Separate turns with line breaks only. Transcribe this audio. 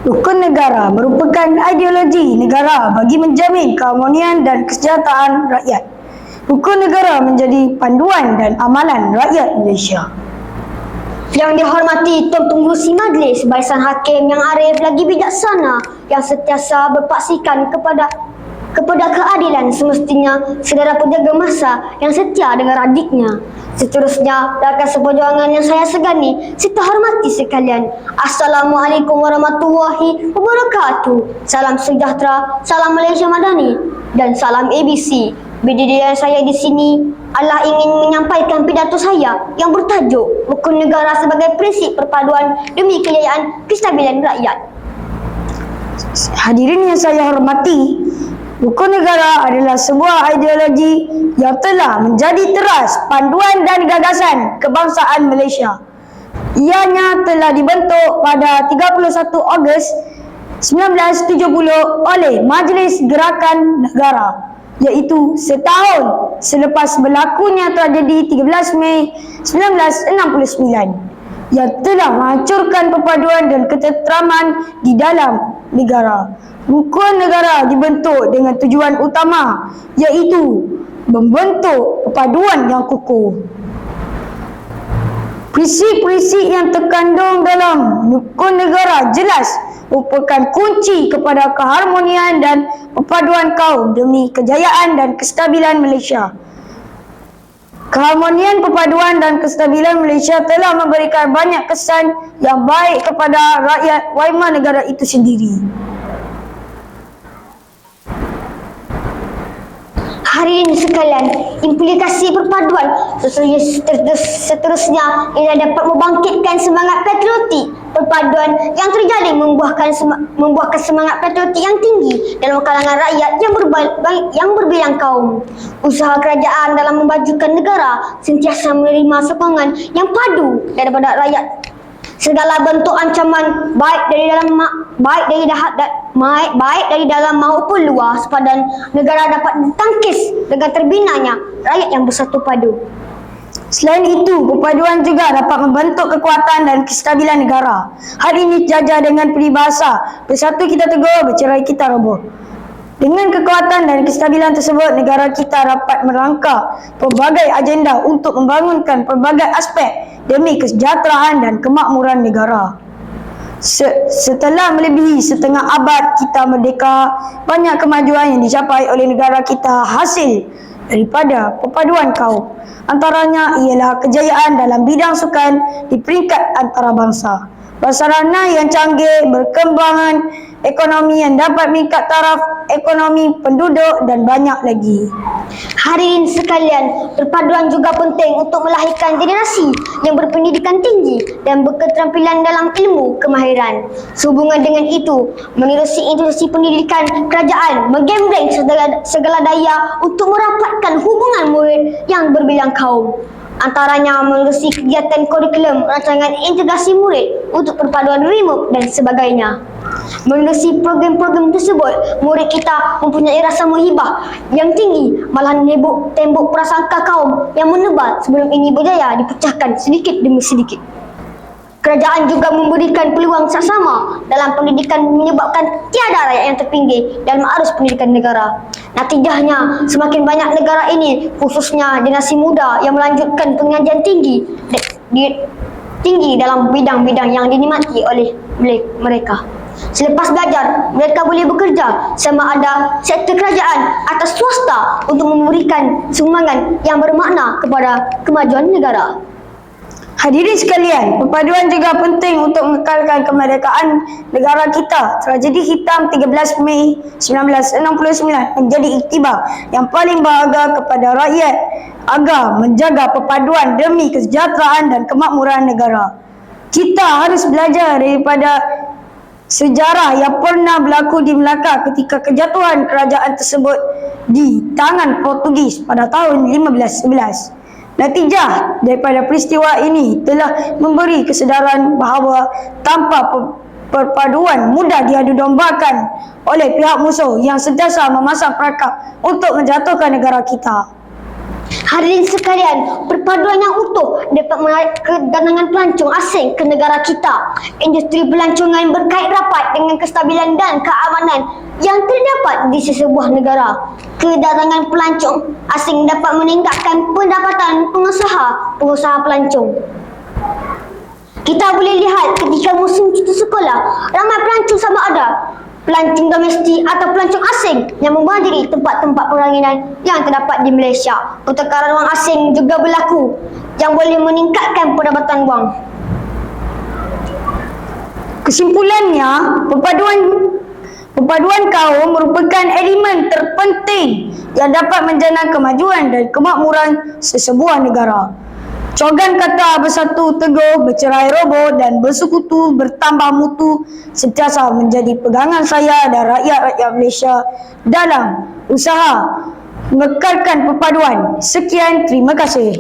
Rukun negara merupakan ideologi negara bagi menjamin keharmonian dan kesejahteraan rakyat. Rukun negara menjadi panduan dan amalan rakyat Malaysia.
Yang dihormati Tuan Pengerusi Majlis Barisan Hakim yang arif lagi bijaksana, yang sentiasa berpaksikan kepada keadilan, semestinya saudara penjaga masa yang setia dengan adiknya. Seterusnya, rakan seperjuangan yang saya segani, serta hormati sekalian. Assalamualaikum warahmatullahi wabarakatuh. Salam sejahtera, salam Malaysia Madani dan salam ABC. Bidadari saya di sini adalah ingin menyampaikan pidato saya yang bertajuk Rukun Negara sebagai prinsip perpaduan demi kejayaan kestabilan rakyat.
Hadirin yang saya hormati, rukun negara adalah sebuah ideologi yang telah menjadi teras panduan dan gagasan kebangsaan Malaysia. Ianya telah dibentuk pada 31 Ogos 1970 oleh Majlis Gerakan Negara, iaitu setahun selepas berlakunya tragedi 13 Mei 1969 yang telah menghancurkan perpaduan dan ketenteraman di dalam negara. Rukun negara dibentuk dengan tujuan utama, iaitu membentuk perpaduan yang kukuh. Prinsip-prinsip yang terkandung dalam rukun negara jelas merupakan kunci kepada keharmonian dan perpaduan kaum demi kejayaan dan kestabilan Malaysia. Keharmonian, perpaduan dan kestabilan Malaysia telah memberikan banyak kesan yang baik kepada rakyat waima negara itu sendiri.
Hadirin sekalian, implikasi perpaduan seterusnya ia dapat membangkitkan semangat patriotik. Perpaduan yang terjadi membuahkan semangat patriotik yang tinggi dalam kalangan rakyat yang berbilang kaum. Usaha kerajaan dalam memajukan negara sentiasa menerima sokongan yang padu daripada rakyat. Segala bentuk ancaman baik dari dalam maupun luar sepadan negara dapat ditangkis dengan terbinanya rakyat yang bersatu padu.
Selain itu, perpaduan juga dapat membentuk kekuatan dan kestabilan negara. Hal ini sejajar dengan peribahasa, bersatu kita teguh, bercerai kita roboh. Dengan kekuatan dan kestabilan tersebut, negara kita dapat merangka pelbagai agenda untuk membangunkan pelbagai aspek demi kesejahteraan dan kemakmuran negara. Setelah melebihi setengah abad kita merdeka, banyak kemajuan yang dicapai oleh negara kita hasil daripada perpaduan kaum. Antaranya ialah kejayaan dalam bidang sukan di peringkat antarabangsa, prasarana yang canggih, berkembangan ekonomi yang dapat meningkat taraf ekonomi penduduk dan banyak lagi.
Hadirin sekalian, perpaduan juga penting untuk melahirkan generasi yang berpendidikan tinggi dan berketerampilan dalam ilmu kemahiran. Sehubungan dengan itu, menerusi institusi pendidikan kerajaan menggembleng segala daya untuk merapatkan hubungan murid yang berbilang kaum. Antaranya menerusi kegiatan kurikulum, rancangan integrasi murid untuk perpaduan remote dan sebagainya. Menerusi program-program tersebut, murid kita mempunyai rasa muhibah yang tinggi, malahan tembok prasangka kaum yang menebal sebelum ini berjaya dipecahkan sedikit demi sedikit. Kerajaan juga memberikan peluang saksama dalam pendidikan menyebabkan tiada rakyat yang terpinggir dalam arus pendidikan negara. Natijahnya, semakin banyak negara ini, khususnya generasi muda yang melanjutkan pengajian tinggi dalam bidang-bidang yang dinikmati oleh mereka. Selepas belajar, mereka boleh bekerja sama ada sektor kerajaan atau swasta untuk memberikan sumbangan yang bermakna kepada kemajuan negara.
Hadirin sekalian, perpaduan juga penting untuk mengekalkan kemerdekaan negara kita. Tragedi hitam 13 Mei 1969 menjadi iktibar yang paling berharga kepada rakyat agar menjaga perpaduan demi kesejahteraan dan kemakmuran negara. Kita harus belajar daripada sejarah yang pernah berlaku di Melaka ketika kejatuhan kerajaan tersebut di tangan Portugis pada tahun 1511. Natijah daripada peristiwa ini telah memberi kesedaran bahawa tanpa perpaduan mudah diadu dombakan oleh pihak musuh yang sentiasa memasang perangkap untuk menjatuhkan negara kita.
Hadirin sekalian, perpaduan yang utuh dapat menarik kedatangan pelancong asing ke negara kita. Industri pelancongan berkait rapat dengan kestabilan dan keamanan yang terdapat di sesebuah negara. Kedatangan pelancong asing dapat meningkatkan pendapatan pengusaha pelancong. Kita boleh lihat ketika musim cuti sekolah, ramai pelancong sama ada pelancong domestik atau pelancong asing yang membadiri tempat-tempat perairan yang terdapat di Malaysia. Pertukaran wang asing juga berlaku yang boleh meningkatkan pendapatan wang.
Kesimpulannya, perpaduan kaum merupakan elemen terpenting yang dapat menjana kemajuan dan kemakmuran sesebuah negara. Slogan kata bersatu teguh, bercerai roboh dan bersekutu bertambah mutu sentiasa menjadi pegangan saya dan rakyat-rakyat Malaysia dalam usaha mengekalkan perpaduan. Sekian, terima kasih.